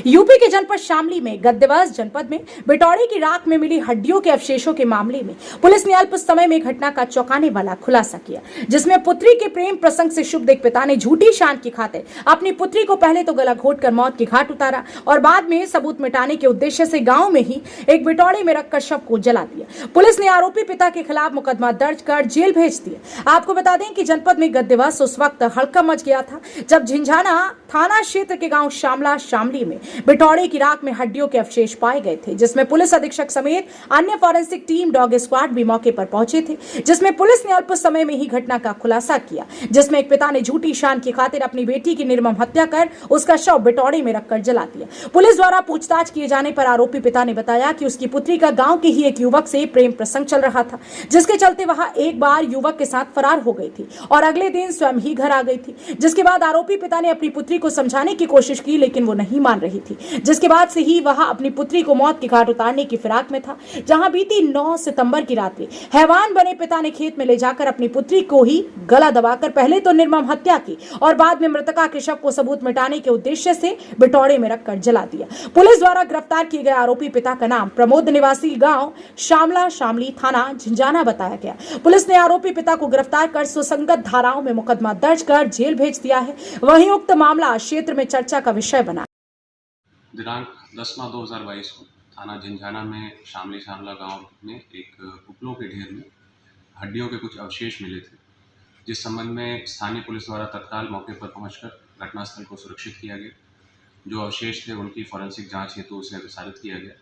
UP के जनपद शामली में गत दिवस जनपद में बिटौड़ी की राख में मिली हड्डियों के अवशेषों के मामले में पुलिस ने अल्प समय में घटना का चौंकाने वाला खुलासा किया, जिसमें पुत्री के प्रेम प्रसंग से शुभ एक पिता ने झूठी शान की खातिर अपनी पुत्री को पहले तो गला घोटकर मौत की घाट उतारा और बाद में सबूत मिटाने के उद्देश्य से गांव में ही एक बिटौड़ी में रखकर शव को जला दिया। पुलिस ने आरोपी पिता के खिलाफ मुकदमा दर्ज कर जेल भेज दिया। आपको बता दें कि जनपद में गत दिवस उस वक्त हड़कंप मच गया था जब झिंझाना थाना क्षेत्र के गांव शामला शामली में बिटौड़े की राख में हड्डियों के अवशेष पाए गए थे, जिसमें पुलिस अधीक्षक समेत अन्य फॉरेंसिक टीम डॉग स्क्वाड भी मौके पर पहुंचे थे, जिसमें पुलिस ने अल्प समय में ही घटना का खुलासा किया, जिसमें एक पिता ने झूठी शान की खातिर अपनी बेटी की निर्मम हत्या कर उसका शव बिटौड़े में रखकर जला दिया। पुलिस द्वारा पूछताछ किए जाने पर आरोपी पिता ने बताया कि उसकी पुत्री का गांव के ही एक युवक से प्रेम प्रसंग चल रहा था, जिसके चलते वह एक बार युवक के साथ फरार हो गई थी और अगले दिन स्वयं ही घर आ गई थी, जिसके बाद आरोपी पिता ने अपनी पुत्री को समझाने की कोशिश की, लेकिन वो नहीं मान रही थी, जिसके बाद से ही वह अपनी पुत्री को मौत की घाट उतारने की फिराक में था। जहां बीती 9 सितंबर की रात्रि हैवान बने पिता ने खेत में ले जाकर अपनी पुत्री को ही गला दबाकर पहले तो निर्मम हत्या की और बाद में मृतका के शव को सबूत मिटाने के उद्देश्य से बिटौड़े में रखकर जला दिया। पुलिस द्वारा गिरफ्तार किए गए आरोपी पिता का नाम प्रमोद निवासी गांव शामला शामली थाना झिंझाना बताया गया। पुलिस ने आरोपी पिता को गिरफ्तार कर सुसंगत धाराओं में मुकदमा दर्ज कर जेल भेज दिया है। वहीं उक्त मामला क्षेत्र में चर्चा का विषय बना। दिनांक 10/9/2022 को थाना झिंझाना में शामली शामला गांव में एक उपलों के ढेर में हड्डियों के कुछ अवशेष मिले थे, जिस संबंध में स्थानीय पुलिस द्वारा तत्काल मौके पर पहुंचकर घटनास्थल को सुरक्षित किया गया। जो अवशेष थे उनकी फॉरेंसिक जांच हेतु उसे अग्रसारित किया गया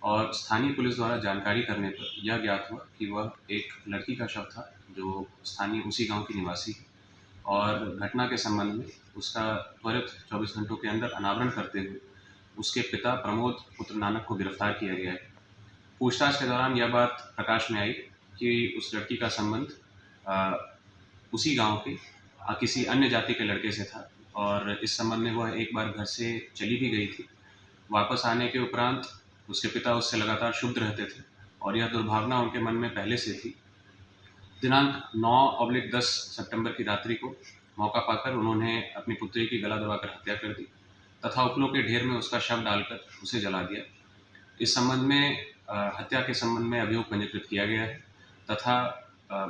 और स्थानीय पुलिस द्वारा जानकारी करने पर यह ज्ञात हुआ कि वह एक लड़की का शव था जो स्थानीय उसी गाँव की निवासी है और घटना के संबंध में उसका त्वरित 24 घंटों के अंदर अनावरण करते हुए उसके पिता प्रमोद पुत्र नानक को गिरफ्तार किया गया है। पूछताछ के दौरान यह बात प्रकाश में आई कि उस लड़की का संबंध उसी गांव के किसी अन्य जाति के लड़के से था और इस संबंध में वह एक बार घर से चली भी गई थी। वापस आने के उपरांत उसके पिता उससे लगातार क्षुब्ध रहते थे और यह दुर्भावना उनके मन में पहले से थी। दिनांक 9/10 सितंबर की रात्रि को मौका पाकर उन्होंने अपनी पुत्री की गला दबाकर हत्या कर दी तथा उपलों के ढेर में उसका शव डालकर उसे जला दिया। इस संबंध में हत्या के संबंध में अभियोग पंजीकृत किया गया है तथा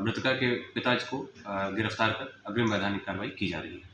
मृतका के पिता को गिरफ्तार कर अग्रिम वैधानिक कार्रवाई की जा रही है।